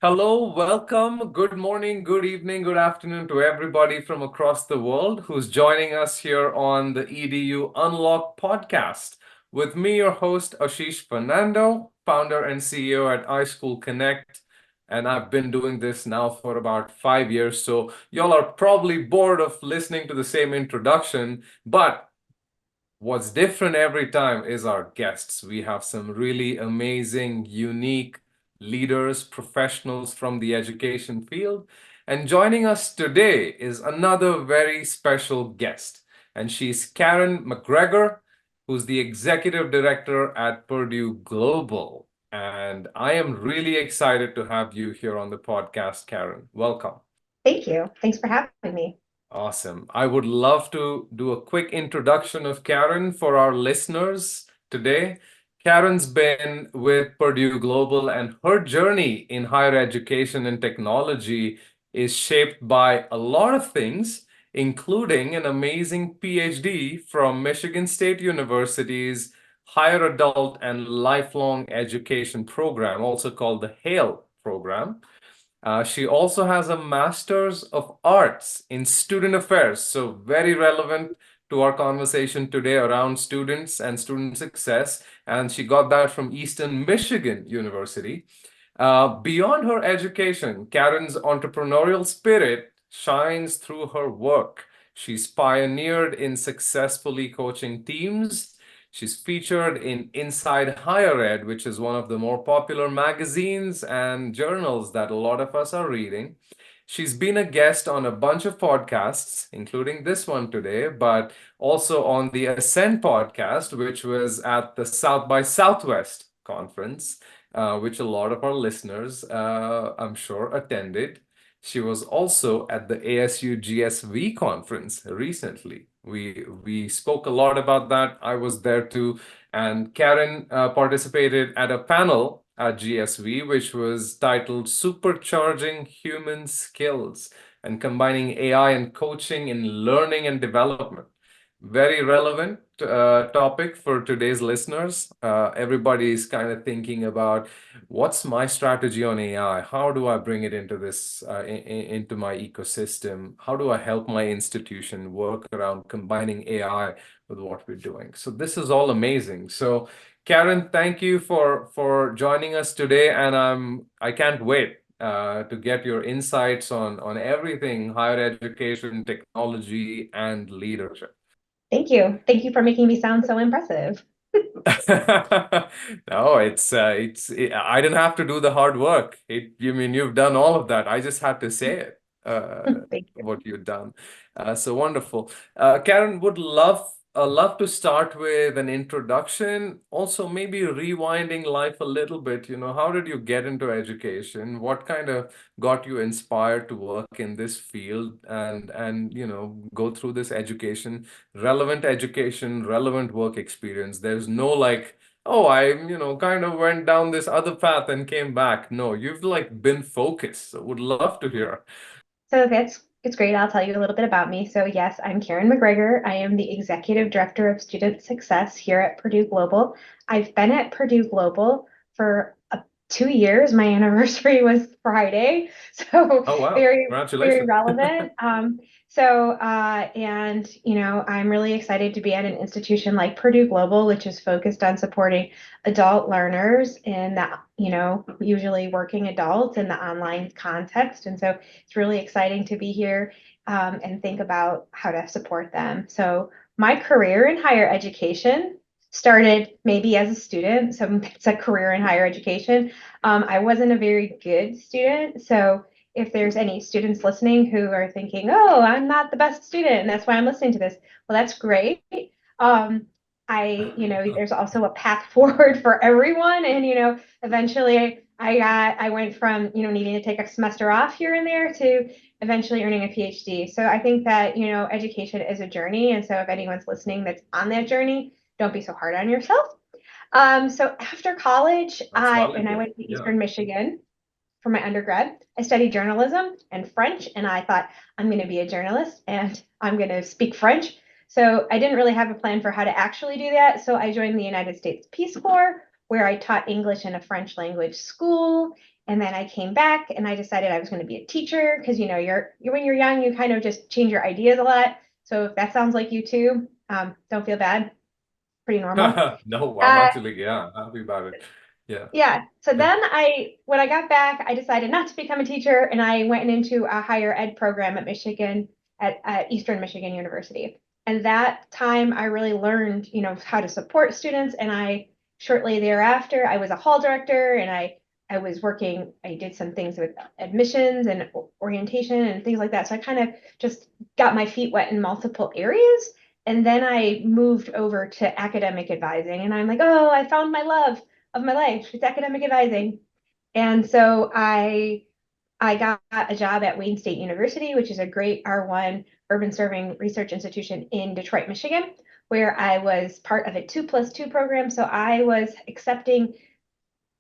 Hello, welcome. Good morning, good evening, good afternoon to everybody from across the world who's joining us here on the Edu UnLocked Podcast. With me, your host, Ashish Fernando, founder and CEO at iSchool Connect. And I've been doing this now for about 5 years. So, y'all are probably bored of listening to the same introduction, but what's different every time is our guests. We have some really amazing, unique leaders, professionals from the education field. And joining us today is another very special guest. And she's Karen McGregor, who's the executive director at Purdue Global. And I am really excited to have you here on the podcast, Karen. Welcome. Thank you. Thanks for having me. Awesome. I would love to do a quick introduction of Karen for our listeners today. Karen's been with Purdue Global, and her journey in higher education and technology is shaped by a lot of things, including an amazing PhD from Michigan State University's Higher Adult and Lifelong Education Program, also called the HALE program. She also has a Master's of Arts in Student Affairs, so very relevant to our conversation today around students and student success. And she got that from Eastern Michigan University. Beyond her education, Karen's entrepreneurial spirit shines through her work. She's pioneered in successfully coaching teams. She's featured in Inside Higher Ed, which is one of the more popular magazines and journals that a lot of us are reading. She's been a guest on a bunch of podcasts, including this one today, but also on the Ascend podcast, which was at the South by Southwest conference, which a lot of our listeners, I'm sure, attended. She was also at the ASU GSV conference recently. We spoke a lot about that. I was there too, and Karen participated at a panel at GSV, which was titled "Supercharging Human Skills and Combining AI and Coaching in Learning and Development." Very relevant topic for today's listeners. Everybody's kind of thinking about what's my strategy on AI? How do I bring it into into my ecosystem? How do I help my institution work around combining AI with what we're doing? So this is all amazing. So Karen, thank you for joining us today, and I can't wait to get your insights on everything higher education, technology, and leadership. Thank you. Thank you for making me sound so impressive. No, I didn't have to do the hard work. You mean you've done all of that. I just had to say it, Thank you. what you've done. So wonderful. Karen, would love to start with an introduction. Also, maybe rewinding life a little bit. How did you get into education? What kind of got you inspired to work in this field and go through this education, relevant work experience. There's no like, oh, I kind of went down this other path and came back. No, you've like been focused. So would love to hear. So that's it's great. I'll tell you a little bit about me. So yes, I'm Karen McGregor. I am the Executive Director of Student Success here at Purdue Global. I've been at Purdue Global for 2 years. My anniversary was Friday, so Oh, wow. very Congratulations. relevant. And I'm really excited to be at an institution like Purdue Global, which is focused on supporting adult learners in that, usually working adults in the online context. And so it's really exciting to be here and think about how to support them. So my career in higher education started maybe as a student. So it's a career in higher education. I wasn't a very good student. So if there's any students listening who are thinking, oh, I'm not the best student, and that's why I'm listening to this, well, that's great. Um, there's also a path forward for everyone. And, eventually I went from, needing to take a semester off here and there to eventually earning a PhD. So I think that, education is a journey. And so if anyone's listening that's on that journey, don't be so hard on yourself. So after college, That's I valuable. went to Yeah. Eastern Michigan for my undergrad. I studied journalism and French, and I thought I'm going to be a journalist and I'm going to speak French. So I didn't really have a plan for how to actually do that. So I joined the United States Peace Corps, where I taught English in a French language school. And then I came back and I decided I was going to be a teacher because, you're when you're young, you kind of just change your ideas a lot. So if that sounds like you too, don't feel bad. Pretty normal. No, I'm Uh, actually, yeah, happy about it. Yeah. yeah. So Yeah. then when I got back, I decided not to become a teacher and I went into a higher ed program at Michigan, at Eastern Michigan University. And that time I really learned, how to support students. And shortly thereafter, I was a hall director and I did some things with admissions and orientation and things like that. So I kind of just got my feet wet in multiple areas. And then I moved over to academic advising and I'm like, oh, I found my love of my life. It's academic advising. And so I got a job at Wayne State University, which is a great R1 urban serving research institution in Detroit, Michigan, where I was part of a 2+2 program. So I was accepting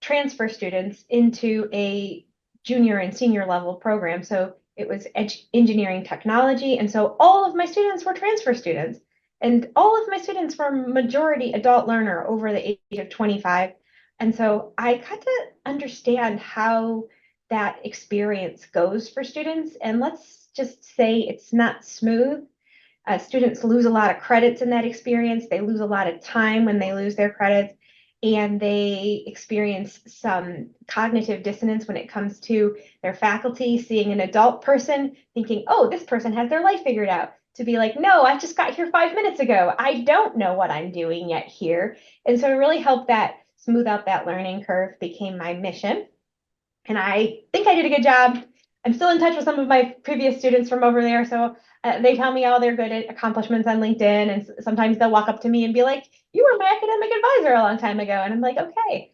transfer students into a junior and senior level program. So it was engineering technology. And so all of my students were transfer students. And all of my students were majority adult learner over the age of 25. And so I got to understand how that experience goes for students. And let's just say it's not smooth. Students lose a lot of credits in that experience. They lose a lot of time when they lose their credits, and they experience some cognitive dissonance when it comes to their faculty seeing an adult person thinking, oh, this person has their life figured out, to be like, no, I just got here 5 minutes ago. I don't know what I'm doing yet here. And so to really help that smooth out that learning curve became my mission. And I think I did a good job. I'm still in touch with some of my previous students from over there. So they tell me all their good accomplishments on LinkedIn. And sometimes they'll walk up to me and be like, you were my academic advisor a long time ago. And I'm like, okay.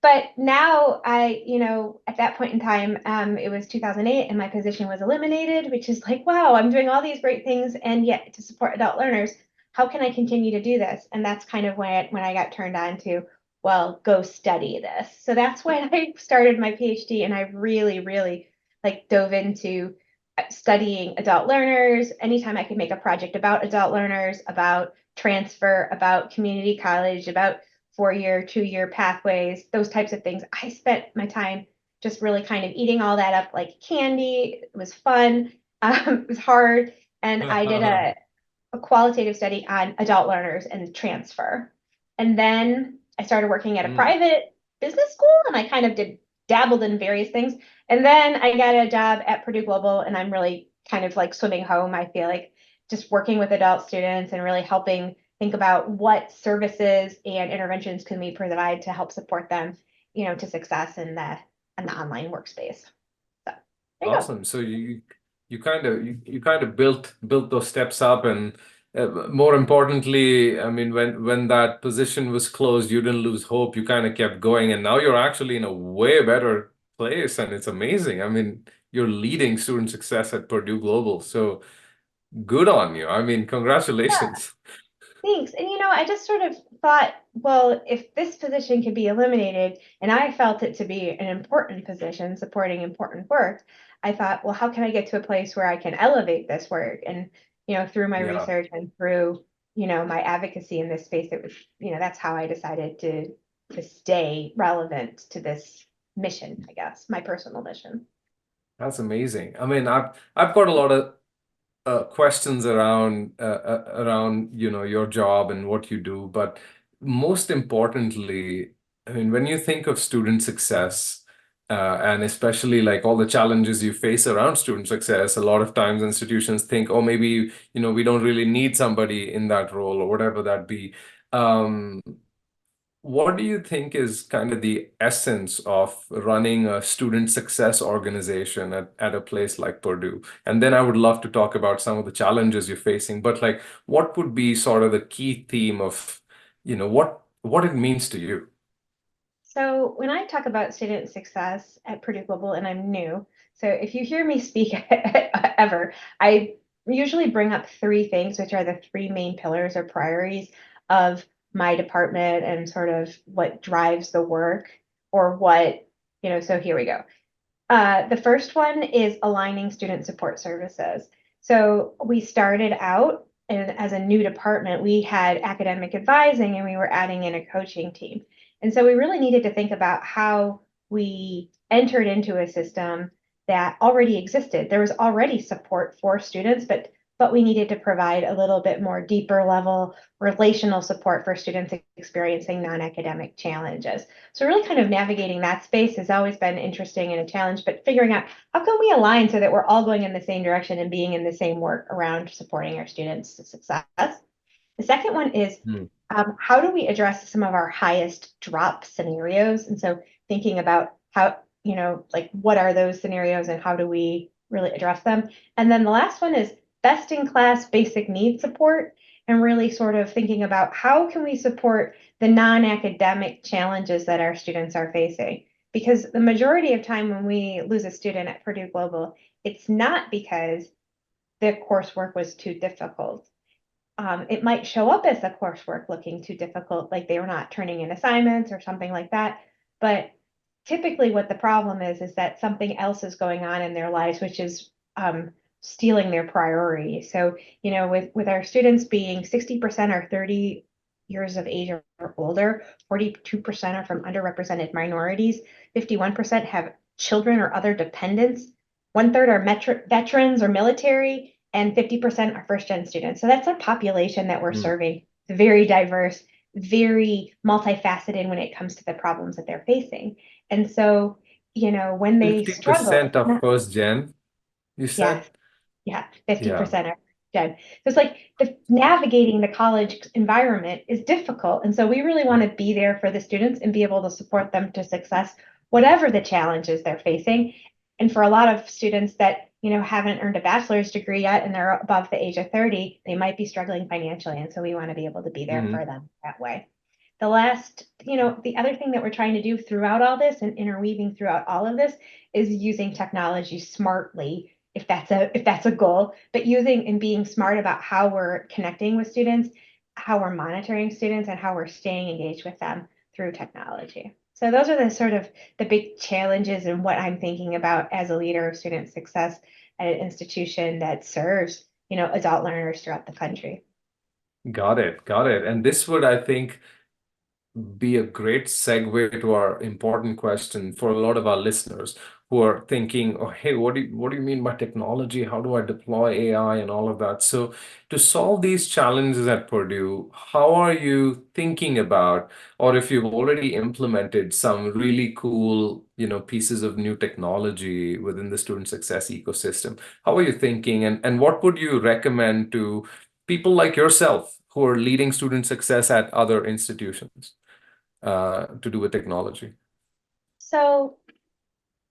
But now at that point in time, it was 2008 and my position was eliminated, which is like, wow, I'm doing all these great things. And yet to support adult learners, how can I continue to do this? And that's kind of when I got turned on to, well, go study this. So that's when I started my PhD and I really, really like dove into studying adult learners. Anytime I could make a project about adult learners, about transfer, about community college, about 4-year, 2-year pathways, those types of things. I spent my time just really kind of eating all that up like candy. It was fun. It was hard. And I did a qualitative study on adult learners and transfer. And then I started working at a Mm. private business school and I kind of dabbled in various things. And then I got a job at Purdue Global and I'm really kind of like swimming home. I feel like just working with adult students and really helping think about what services and interventions can we provide to help support them, to success in the online workspace. So there you go. Awesome. So you kind of built those steps up, and more importantly, I mean, when that position was closed, you didn't lose hope. You kind of kept going, and now you're actually in a way better place, and it's amazing. I mean, you're leading student success at Purdue Global, so good on you. I mean, congratulations. Thanks. And I just sort of thought, well, if this position could be eliminated, and I felt it to be an important position supporting important work, I thought, well, how can I get to a place where I can elevate this work? And, through my Yeah. research and through, my advocacy in this space, it was, that's how I decided to stay relevant to this mission, I guess, my personal mission. That's amazing. I mean, I've got a lot of questions around your job and what you do, but most importantly, I mean, when you think of student success, and especially like all the challenges you face around student success, a lot of times institutions think, oh, maybe we don't really need somebody in that role or whatever that be. Um, what do you think is kind of the essence of running a student success organization at a place like Purdue? And then I would love to talk about some of the challenges you're facing, but like what would be sort of the key theme of, what it means to you? So when I talk about student success at Purdue Global, and I'm new, so if you hear me speak ever, I usually bring up three things, which are the three main pillars or priorities of my department and sort of what drives the work or so here we go. The first one is aligning student support services. So we started out and as a new department, we had academic advising and we were adding in a coaching team. And so we really needed to think about how we entered into a system that already existed. There was already support for students, but we needed to provide a little bit more deeper level relational support for students experiencing non-academic challenges. So really kind of navigating that space has always been interesting and a challenge, but figuring out how can we align so that we're all going in the same direction and being in the same work around supporting our students' success. The second one is Mm. how do we address some of our highest drop scenarios? And so thinking about how, like what are those scenarios and how do we really address them? And then the last one is best in class basic needs support and really sort of thinking about how can we support the non-academic challenges that our students are facing? Because the majority of time when we lose a student at Purdue Global, it's not because the coursework was too difficult. It might show up as the coursework looking too difficult, like they were not turning in assignments or something like that. But typically what the problem is that something else is going on in their lives, which is stealing their priority. So, with our students being 60% are 30 years of age or older, 42% are from underrepresented minorities, 51% have children or other dependents, one third are veterans or military, and 50% are first gen students. So that's a population that we're Mm. serving, very diverse, very multifaceted when it comes to the problems that they're facing. And so, when they struggle, 50% of first gen, you yes, said? yeah, Yeah. 50% are dead. So it's like navigating the college environment is difficult. And so we really want to be there for the students and be able to support them to success, whatever the challenges they're facing. And for a lot of students that, haven't earned a bachelor's degree yet and they're above the age of 30, they might be struggling financially. And so we want to be able to be there Hmm. for them that way. The other thing that we're trying to do throughout all this and interweaving throughout all of this is using technology smartly if that's a goal, but using and being smart about how we're connecting with students, how we're monitoring students, and how we're staying engaged with them through technology. So those are the sort of the big challenges and what I'm thinking about as a leader of student success at an institution that serves, adult learners throughout the country. Got it. Got it. And this would, I think, be a great segue to our important question for a lot of our listeners who are thinking, oh, hey, what do you mean by technology? How do I deploy AI and all of that? So to solve these challenges at Purdue, how are you thinking about, or if you've already implemented some really cool, pieces of new technology within the student success ecosystem? How are you thinking, and what would you recommend to people like yourself who are leading student success at other institutions? To do with technology. So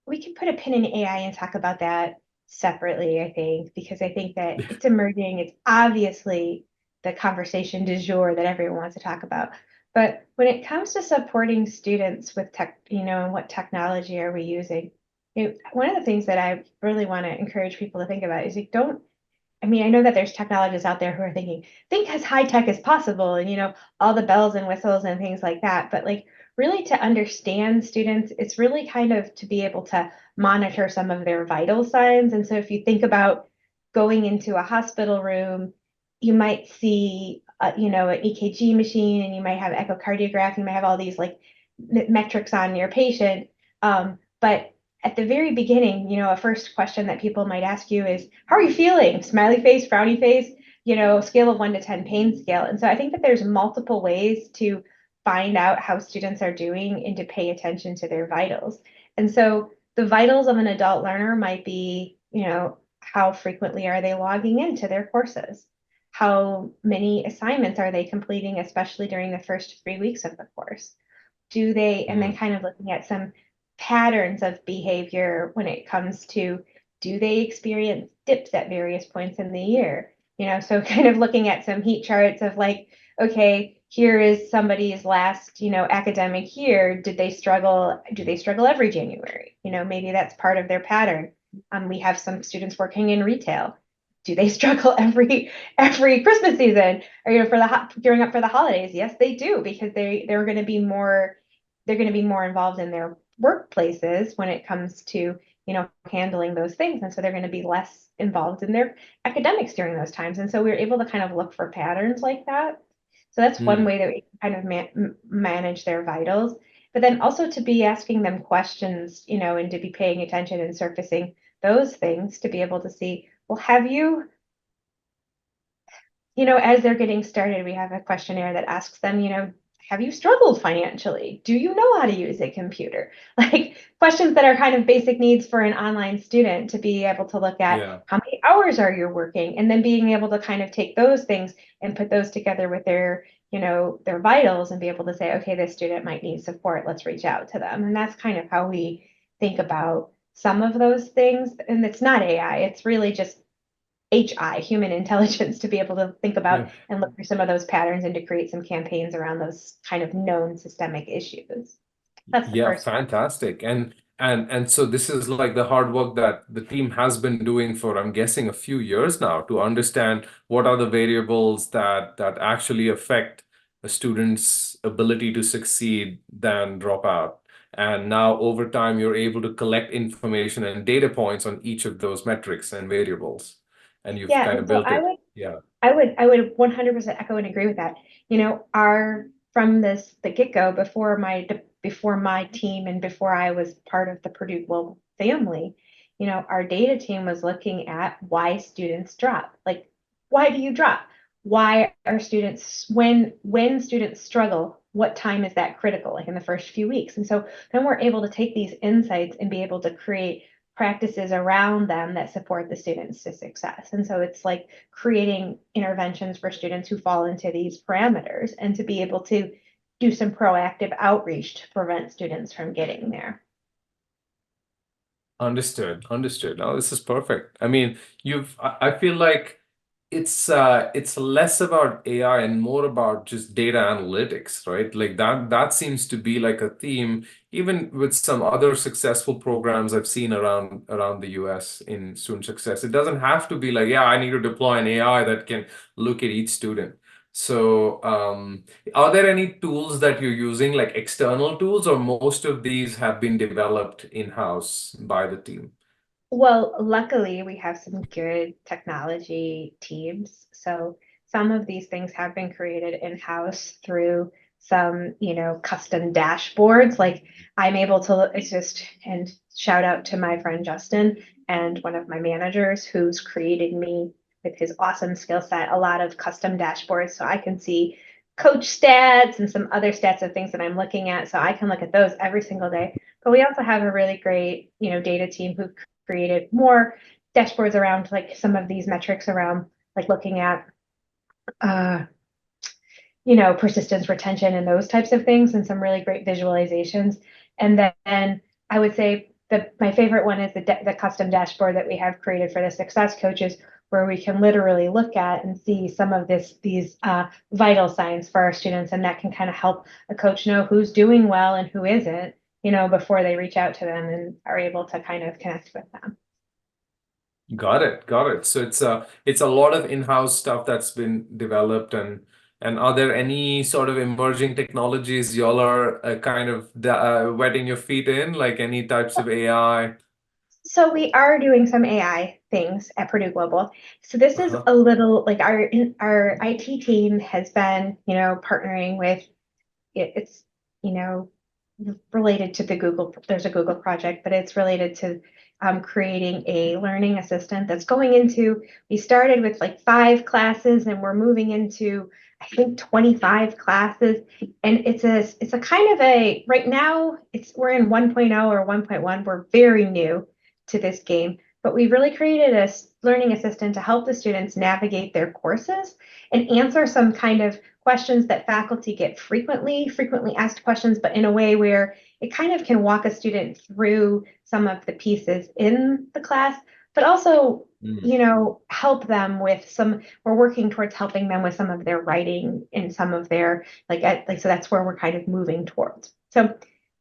we can put a pin in AI and talk about that separately, I think, because I think that it's emerging. It's obviously the conversation du jour that everyone wants to talk about. But when it comes to supporting students with tech, and what technology are we using? One of the things that I really want to encourage people to think about is I mean, I know that there's technologists out there who are think as high tech as possible and, all the bells and whistles and things like that. But like really to understand students, it's really kind of to be able to monitor some of their vital signs. And so if you think about going into a hospital room, you might see, an EKG machine and you might have echocardiograph, you might have all these like metrics on your patient. But at the very beginning, a first question that people might ask you is, how are you feeling? Smiley face, frowny face, scale of 1 to 10 pain scale. And so I think that there's multiple ways to find out how students are doing and to pay attention to their vitals. And so the vitals of an adult learner might be, how frequently are they logging into their courses? How many assignments are they completing, especially during the first 3 weeks of the course? And then Mm. kind of looking at some patterns of behavior when it comes to do they experience dips at various points in the year? So kind of looking at some heat charts of like, okay, here is somebody's last, academic year. Did they struggle? Do they struggle every January? Maybe that's part of their pattern. We have some students working in retail. Do they struggle every Christmas season or for gearing up for the holidays? Yes, they do because they're going to be more involved in their workplaces when it comes to handling those things, and so they're going to be less involved in their academics during those times. And so we're able to kind of look for patterns like that. So that's one Mm. way that we can kind of manage their vitals. but then also to be asking them questions, and to be paying attention and surfacing those things to be able to see, well, have you, as they're getting started, we have a questionnaire that asks them, have you struggled financially? Do you know how to use a computer? Like questions that are kind of basic needs for an online student to be able to look at Yeah. how many hours are you working? And then being able to kind of take those things and put those together with their vitals and be able to say, okay, this student might need support. Let's reach out to them. And that's kind of how we think about some of those things. And it's not AI, it's really just HI, human intelligence, to be able to think about Yeah. and look for some of those patterns and to create some campaigns around those kind of known systemic issues. That's the Yeah, first one. fantastic. And so this is like the hard work that the team has been doing for, I'm guessing, a few years now to understand what are the variables that actually affect a student's ability to succeed than drop out. And now over time, you're able to collect information and data points on each of those metrics and variables. And you've Yeah, kind and of so built it. Yeah. I would 100% echo and agree with that. Our from the get-go before my team and before I was part of the Purdue Global family, our data team was looking at why students drop. Like, why do you drop? Why are students when students struggle, what time is that critical, like in the first few weeks? And so then we're able to take these insights and be able to create practices around them that support the students to success. And so it's like creating interventions for students who fall into these parameters and to be able to do some proactive outreach to prevent students from getting there. Understood. Understood. Oh, this is perfect. I mean, I feel like it's less about AI and more about just data analytics, right? Like that seems to be like a theme, even with some other successful programs I've seen around the US in student success. It doesn't have to be like, yeah, I need to deploy an AI that can look at each student. So, are there any tools that you're using, like external tools, or most of these have been developed in-house by the team? Well, luckily, we have some good technology teams. So some of these things have been created in-house through some, custom dashboards. Like I'm able to assist and shout out to my friend Justin and one of my managers who's created me with his awesome skill set, a lot of custom dashboards so I can see coach stats and some other stats of things that I'm looking at. So I can look at those every single day. But we also have a really great, data team who created more dashboards around like some of these metrics around like looking at uh, persistence, retention, and those types of things, and some really great visualizations. And then I would say that my favorite one is the custom dashboard that we have created for the success coaches, where we can literally look at and see some of these vital signs for our students, and that can kind of help a coach know who's doing well and who isn't, before they reach out to them and are able to kind of connect with them. Got it, got it. So it's a lot of in-house stuff that's been developed, and are there any sort of emerging technologies y'all are kind of wetting your feet in, like any types of AI? So we are doing some AI things at Purdue Global. So this is Uh-huh. a little like our IT team has been, partnering with it's, you know, related to the Google, there's a Google project, but it's related to creating a learning assistant that's going into, we started with like 5 classes and we're moving into, I think 25 classes. And it's a kind of a, right now we're in 1.0 or 1.1. We're very new to this game, but we really created a learning assistant to help the students navigate their courses and answer some kind of questions that faculty get frequently asked questions, but in a way where it kind of can walk a student through some of the pieces in the class, but also, Mm. help them with we're working towards helping them with some of their writing and some of their, so that's where we're kind of moving towards. So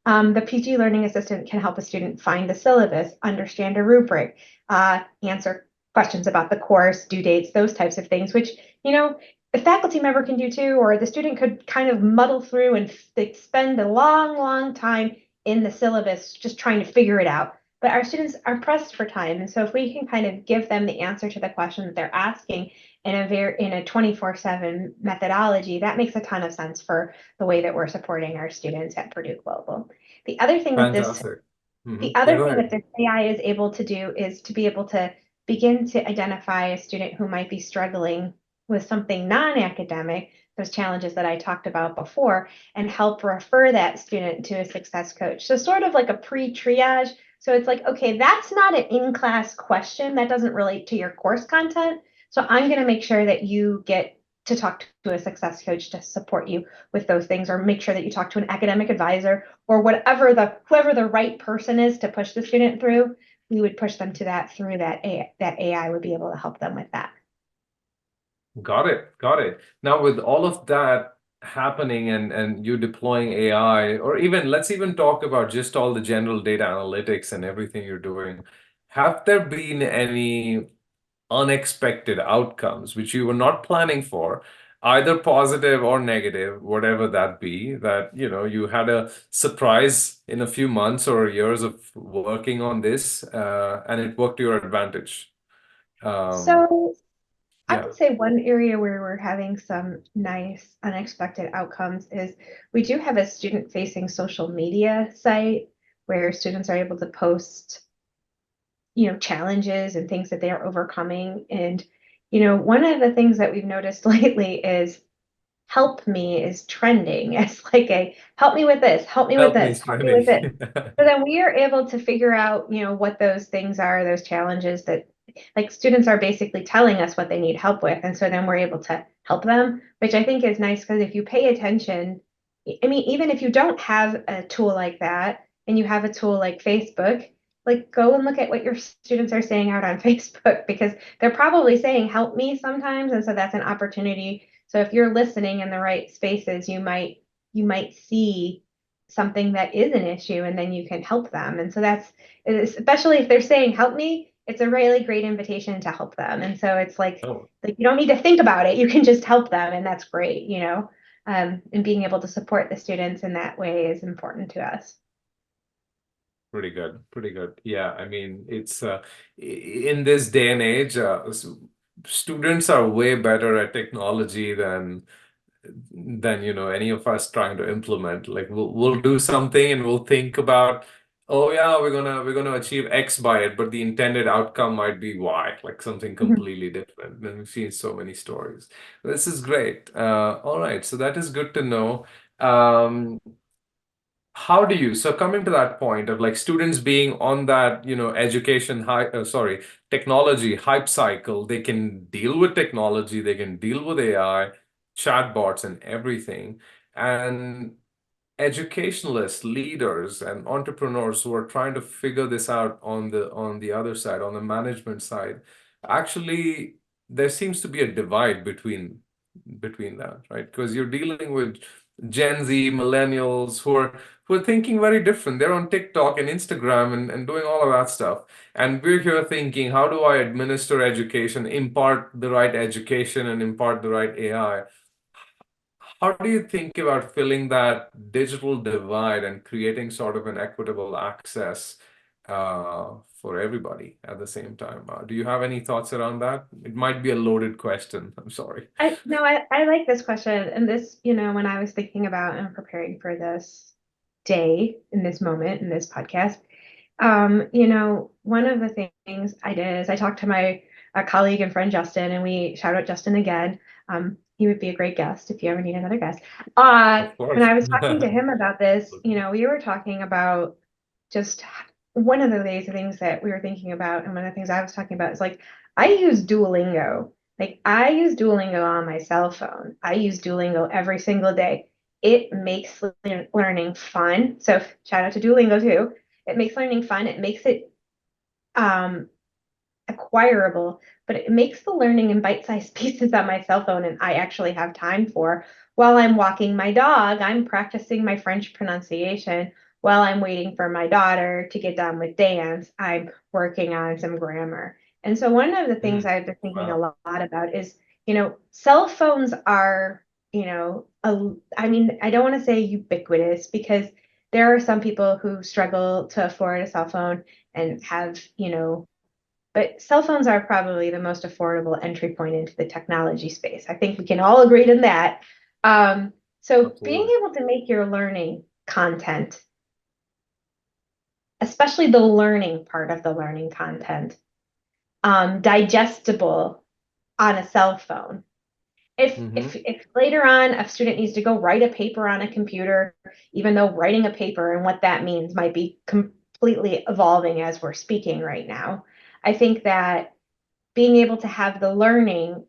the PG Learning Assistant can help a student find the syllabus, understand a rubric, answer questions about the course, due dates, those types of things, which, the faculty member can do too, or the student could kind of muddle through and spend a long time in the syllabus just trying to figure it out. but our students are pressed for time. And so if we can kind of give them the answer to the question that they're asking in a 24/7 methodology, that makes a ton of sense for the way that we're supporting our students at Purdue Global. The other thing that this Fantastic. the Yeah, other go thing that ahead. this AI is able to do is to be able to begin to identify a student who might be struggling with something non-academic, those challenges that I talked about before, and help refer that student to a success coach. So sort of like a pre-triage. So it's like, okay, that's not an in-class question. That doesn't relate to your course content. So I'm going to make sure that you get to talk to a success coach to support you with those things, or make sure that you talk to an academic advisor or whoever the right person is to push the student through. We would push them to that through that AI would be able to help them with that. Got it. Got it. Now, with all of that happening and you deploying AI, or even let's even talk about just all the general data analytics and everything you're doing, have there been any unexpected outcomes which you were not planning for, either positive or negative, whatever that be, that you had a surprise in a few months or years of working on this, and it worked to your advantage? Um, So I yeah. would say one area where we're having some nice unexpected outcomes is we do have a student-facing social media site where students are able to post, challenges and things that they are overcoming. And, one of the things that we've noticed lately is help me is trending as like a help me with this, help me with Help me this, help me with training. this. So then we are able to figure out, what those things are, those challenges that like students are basically telling us what they need help with. And so then we're able to help them, which I think is nice because if you pay attention, I mean, even if you don't have a tool like that and you have a tool like Facebook, like go and look at what your students are saying out on Facebook because they're probably saying help me sometimes. And so that's an opportunity. So if you're listening in the right spaces, you might see something that is an issue and then you can help them. And so that's especially if they're saying help me, it's a really great invitation to help them. And so it's Oh, like you don't need to think about it. You can just help them and that's great. And being able to support the students in that way is important to us. pretty good. Pretty good. Yeah, I mean, it's in this day and age, students are way better at technology than any of us trying to implement. Like we'll do something and we'll think about, oh yeah, we're gonna achieve X by it, but the intended outcome might be Y, like something Mhm. completely different. And we've seen so many stories. This is great. All right, so that is good to know. Um, how do you, so coming to that point of like students being on that, education sorry, technology hype cycle, they can deal with technology, they can deal with AI, chatbots and everything. And educationalists, leaders, and entrepreneurs who are trying to figure this out on the other side, on the management side, actually there seems to be a divide between that, right? Because you're dealing with Gen Z, millennials who are thinking very different. They're on TikTok and Instagram and doing all of that stuff. And we're here thinking, how do I administer education, impart the right education, and impart the right AI? How do you think about filling that digital divide and creating sort of an equitable access for everybody at the same time? Do you have any thoughts around that? It might be a loaded question. I'm sorry. I like this question. And this, when I was thinking about and preparing for this day in this moment in this podcast, one of the things I did is I talked to my colleague and friend Justin, and we shout out Justin again. He would be a great guest if you ever need another guest. Of When course. I was talking to him about this, we were talking about just one of the things that we were thinking about, and one of the things I was talking about is like I use Duolingo. Like I use Duolingo on my cell phone. I use Duolingo every single day. It makes learning fun. So shout out to Duolingo too. It makes learning fun. It makes it um, acquirable, but it makes the learning in bite-sized pieces on my cell phone, and I actually have time for. While I'm walking my dog, I'm practicing my French pronunciation. While I'm waiting for my daughter to get done with dance, I'm working on some grammar. And so one of the things Mm, I've been thinking a wow. lot about is, cell phones are, I mean, I don't want to say ubiquitous because there are some people who struggle to afford a cell phone and have, but cell phones are probably the most affordable entry point into the technology space. I think we can all agree on that. So being Absolutely. able to make your learning content, especially the learning part of the learning content, digestible on a cell phone. If later on a student needs to go write a paper on a computer, even though writing a paper and what that means might be completely evolving as we're speaking right now, I think that being able to have the learning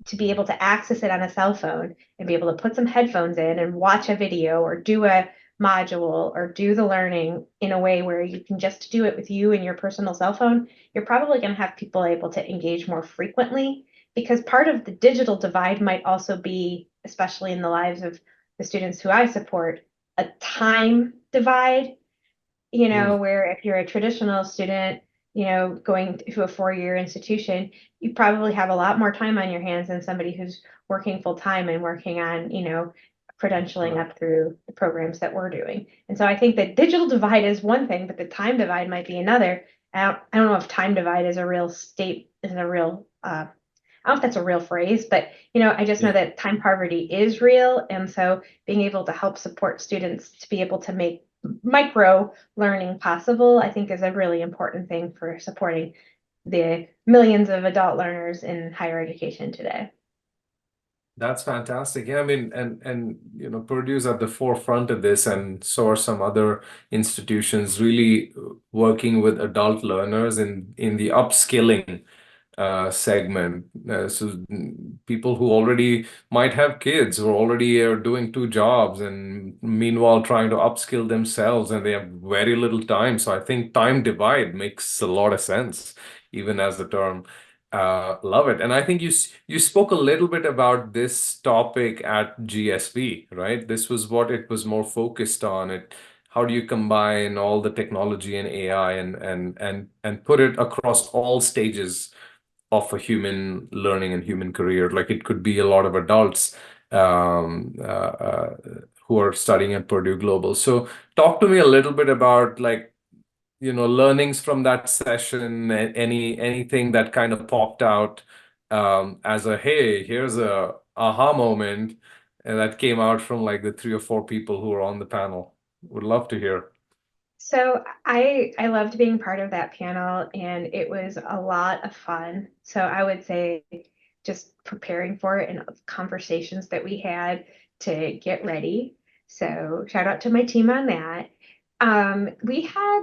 to be able to access it on a cell phone and be able to put some headphones in and watch a video or do a module or do the learning in a way where you can just do it with you and your personal cell phone, you're probably going to have people able to engage more frequently, because part of the digital divide might also be, especially in the lives of the students who I support, a time divide, Mm. where if you're a traditional student, going to a 4-year institution, you probably have a lot more time on your hands than somebody who's working full time and working on, credentialing Right. up through the programs that we're doing. And so I think that digital divide is one thing, but the time divide might be another. I don't know if time divide is a real I don't know if that's a real phrase, but I just know Yeah. that time poverty is real. And so being able to help support students to be able to make micro learning possible, I think is a really important thing for supporting the millions of adult learners in higher education today. That's fantastic. Yeah, I mean, and Purdue's at the forefront of this, and so are some other institutions really working with adult learners in the upskilling segment. People who already might have kids who already are doing two jobs and meanwhile trying to upskill themselves, and they have very little time. So I think time divide makes a lot of sense, even as the term. Love it. And I think you spoke a little bit about this topic at GSB, right? This was what it was more focused on. How do you combine all the technology and AI and put it across all stages of a human learning and human career? Like it could be a lot of adults who are studying at Purdue Global. So talk to me a little bit about like learnings from that session, anything that kind of popped out as a hey, here's a aha moment, and that came out from like the 3 or 4 people who were on the panel. Would love to hear. So I loved being part of that panel, and it was a lot of fun. So I would say just preparing for it and conversations that we had to get ready. So shout out to my team on that. We had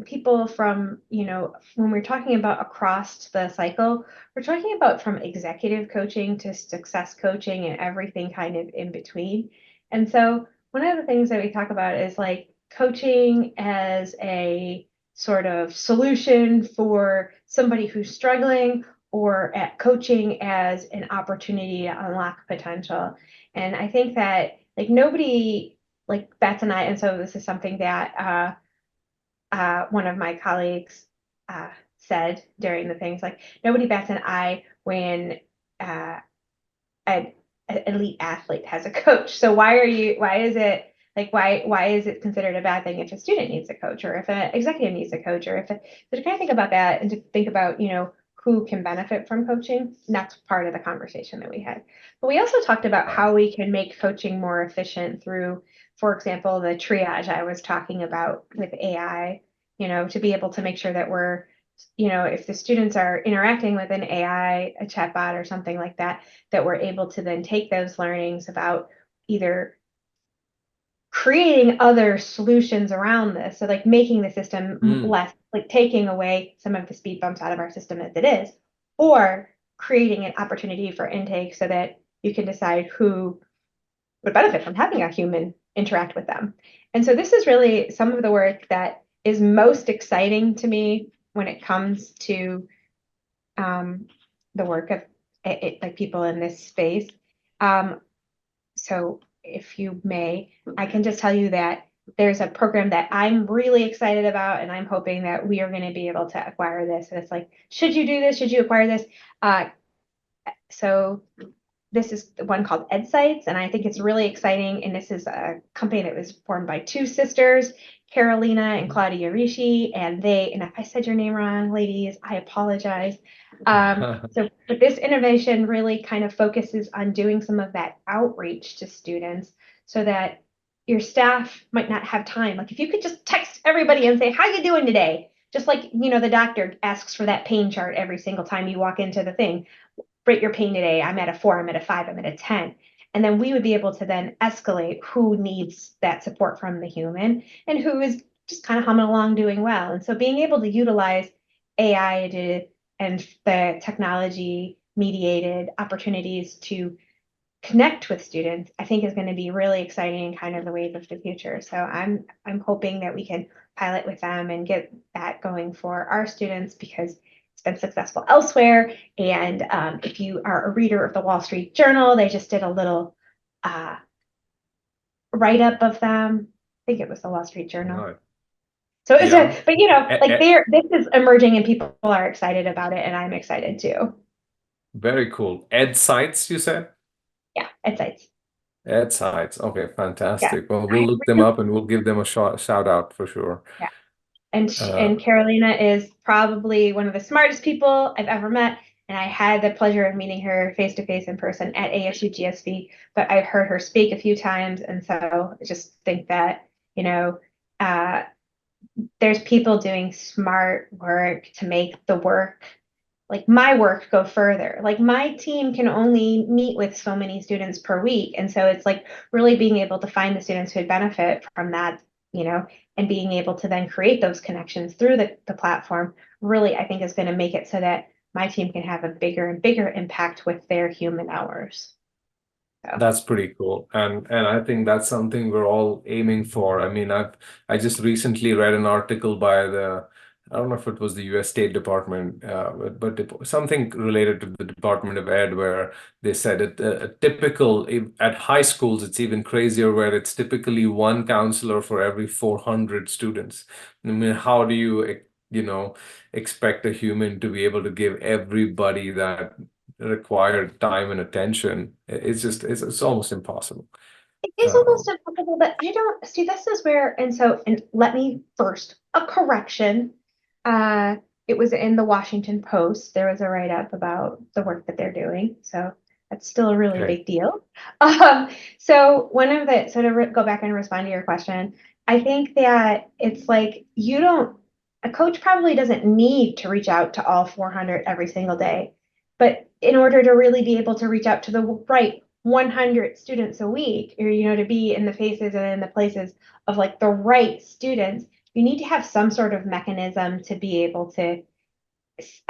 people from, when we're talking about across the cycle, we're talking about from executive coaching to success coaching and everything kind of in between. And so one of the things that we talk about is like coaching as a sort of solution for somebody who's struggling, or at coaching as an opportunity to unlock potential. And I think that like nobody, like Beth and I, and so this is something that one of my colleagues said during the things, like nobody bats an eye when uh, an elite athlete has a coach. So why is it like, why is it considered a bad thing if a student needs a coach, or if an executive needs a coach, or if so to kind of think about that and to think about, who can benefit from coaching. And that's part of the conversation that we had. But we also talked about Right. how we can make coaching more efficient through, for example, the triage I was talking about with AI, to be able to make sure that we're, if the students are interacting with an AI, a chatbot or something like that, that we're able to then take those learnings about either creating other solutions around this. So like making the system Mm. less, like taking away some of the speed bumps out of our system as it is, or creating an opportunity for intake so that you can decide who would benefit from having a human interact with them. And so this is really some of the work that is most exciting to me when it comes to um, the work of like people in this space. Um, so if you may, I can just tell you that there's a program that I'm really excited about, and I'm hoping that we are going to be able to acquire this. And it's like, should you do this? Should you acquire this? So this is the one called EdSites, and I think it's really exciting. And this is a company that was formed by two sisters, Carolina and Claudia Ricci, and if I said your name wrong, ladies, I apologize. So but this innovation really kind of focuses on doing some of that outreach to students so that your staff might not have time. Like if you could just text everybody and say, how you doing today? Just like, the doctor asks for that pain chart every single time you walk into the thing. Rate your pain today. I'm at a 4, I'm at a 5, I'm at a 10. And then we would be able to then escalate who needs that support from the human and who is just kind of humming along doing well. And so being able to utilize and the technology mediated opportunities to connect with students, I think is going to be really exciting and kind of the wave of the future. So I'm hoping that we can pilot with them and get that going for our students because it's been successful elsewhere. And if you are a reader of the Wall Street Journal, they just did a little write-up of them. I think it was the Wall Street Journal. Right. So it's Yeah. but this is emerging and people are excited about it, and I'm excited too. Very cool. Ed Sites, you said? Yeah, Ed Sites. Ed Sites. Okay, Yeah. fantastic. Well, we'll look them up and we'll give them a shout out for sure. Yeah. And Uh, Carolina is probably one of the smartest people I've ever met. And I had the pleasure of meeting her face to face in person at ASU GSV, but I've heard her speak a few times. And so I just think that, uh, there's people doing smart work to make the work, like my work, go further. Like my team can only meet with so many students per week. And so it's like really being able to find the students who would benefit from that, and being able to then create those connections through the platform really, I think, is going to make it so that my team can have a bigger and bigger impact with their human hours. So That's pretty cool. And I think that's something we're all aiming for. I mean, I just recently read an article by I don't know if it was the US State Department, but something related to the Department of Ed, where they said a typical, at high schools, it's even crazier, where it's typically one counselor for every 400 students. I mean, how do you expect a human to be able to give everybody that required time and attention? It's almost impossible. it is almost impossible, but I don't see this is where, and let me first, a correction. It was in the Washington Post. There was a write-up about the work that they're doing. So that's still a really Okay. big deal. So to go back and respond to your question, I think that it's like a coach probably doesn't need to reach out to all 400 every single day. But in order to really be able to reach out to the right 100 students a week, or, to be in the faces and in the places of like the right students, you need to have some sort of mechanism to be able to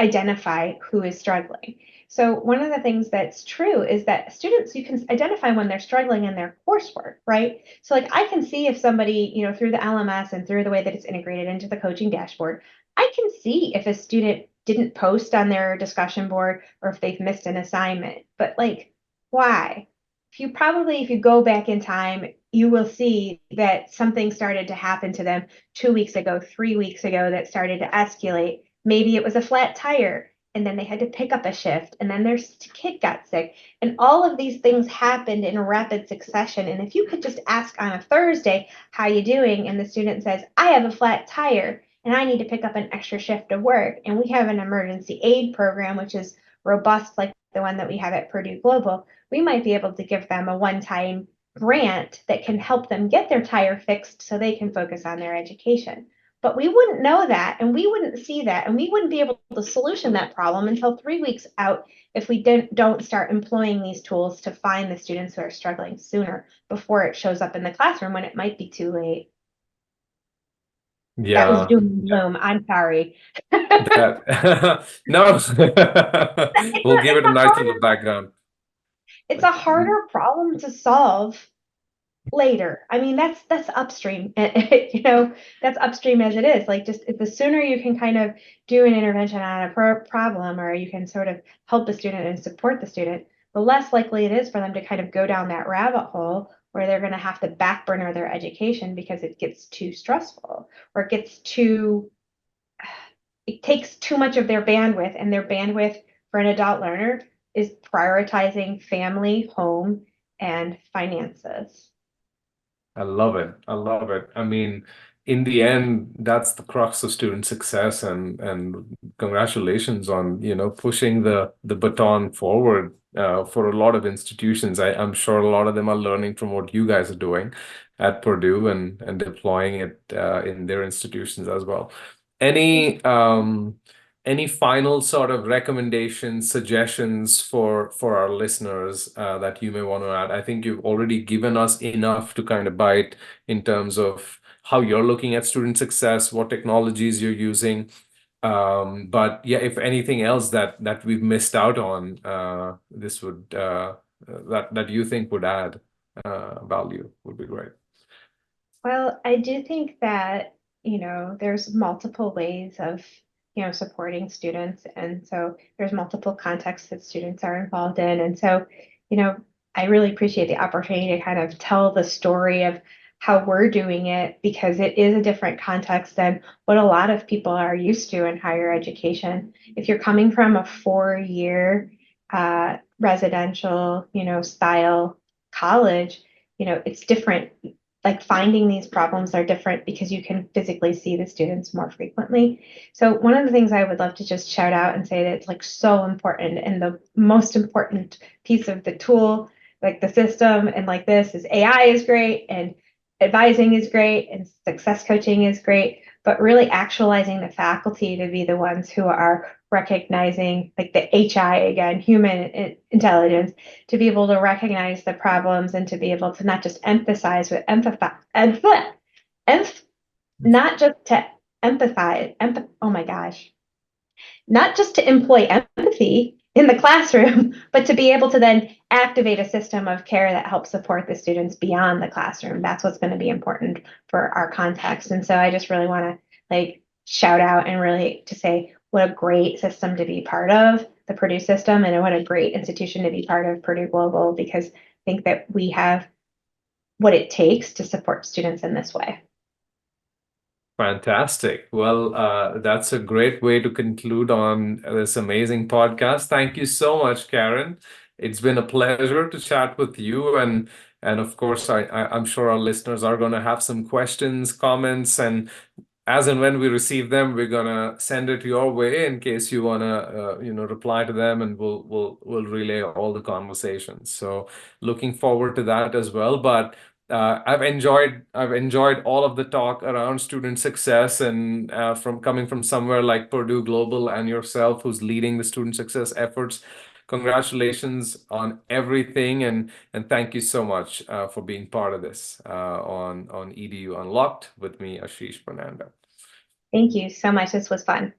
identify who is struggling. So one of the things that's true is that students, you can identify when they're struggling in their coursework, right? So like I can see if somebody, through the LMS and through the way that it's integrated into the coaching dashboard, I can see if a student didn't post on their discussion board or if they've missed an assignment. But like, why? If you go back in time, you will see that something started to happen to them 2 weeks ago, 3 weeks ago, that started to escalate. Maybe it was a flat tire and then they had to pick up a shift and then their kid got sick. And all of these things happened in rapid succession. And if you could just ask on a Thursday, how you doing? And the student says, I have a flat tire and I need to pick up an extra shift of work. And we have an emergency aid program, which is robust like the one that we have at Purdue Global. We might be able to give them a one-time grant that can help them get their tire fixed so they can focus on their education. But we wouldn't know that and we wouldn't see that and we wouldn't be able to solution that problem until 3 weeks out if we don't start employing these tools to find the students who are struggling sooner before it shows up in the classroom when it might be too late. That was Yeah. doom and gloom. I'm sorry. That no, we'll give it It's a a nice little harder background. it's Like, a harder problem to solve later. I mean, that's upstream. That's upstream as it is. Like just the sooner you can kind of do an intervention on a problem, or you can sort of help the student and support the student, the less likely it is for them to kind of go down that rabbit hole where they're going to have to back burner their education because it gets too stressful or it takes too much of their bandwidth, and their bandwidth for an adult learner is prioritizing family, home, and finances. I love it. I love it. I mean, in the end, that's the crux of student success, and congratulations on, pushing the baton forward for a lot of institutions. I'm sure a lot of them are learning from what you guys are doing at Purdue and deploying it in their institutions as well. Any any final sort of recommendations, suggestions for our listeners that you may want to add? I think you've already given us enough to kind of bite in terms of how you're looking at student success, what technologies you're using. But yeah, if anything else that we've missed out on, this would that you think would add value would be great. Well, I do think that, there's multiple ways of, supporting students. And so there's multiple contexts that students are involved in. And so, you know, I really appreciate the opportunity to kind of tell the story of how we're doing it because it is a different context than what a lot of people are used to in higher education. If you're coming from a 4-year residential, style college, it's different, like finding these problems are different because you can physically see the students more frequently. So one of the things I would love to just shout out and say that it's like so important and the most important piece of the tool, like the system and like this is AI is great and advising is great and success coaching is great, but really actualizing the faculty to be the ones who are recognizing like the HI again, human intelligence, to be able to recognize the problems and to be able to not just empathize with empathize and not just to empathize, oh my gosh, not just to employ empathy in the classroom, but to be able to then activate a system of care that helps support the students beyond the classroom. That's what's going to be important for our context. And so I just really want to like shout out and really to say what a great system to be part of, the Purdue system, and what a great institution to be part of, Purdue Global, because I think that we have what it takes to support students in this way. Fantastic. Well, that's a great way to conclude on this amazing podcast. Thank you so much, Karen. It's been a pleasure to chat with you, and of course, I'm sure our listeners are going to have some questions, comments, and as and when we receive them, we're gonna send it your way in case you wanna, reply to them, and we'll relay all the conversations. So looking forward to that as well. But I've enjoyed all of the talk around student success, and from coming from somewhere like Purdue Global and yourself, who's leading the student success efforts. Congratulations on everything, and thank you so much for being part of this on Edu UnLocked with me, Ashish Fernando. Thank you so much. This was fun.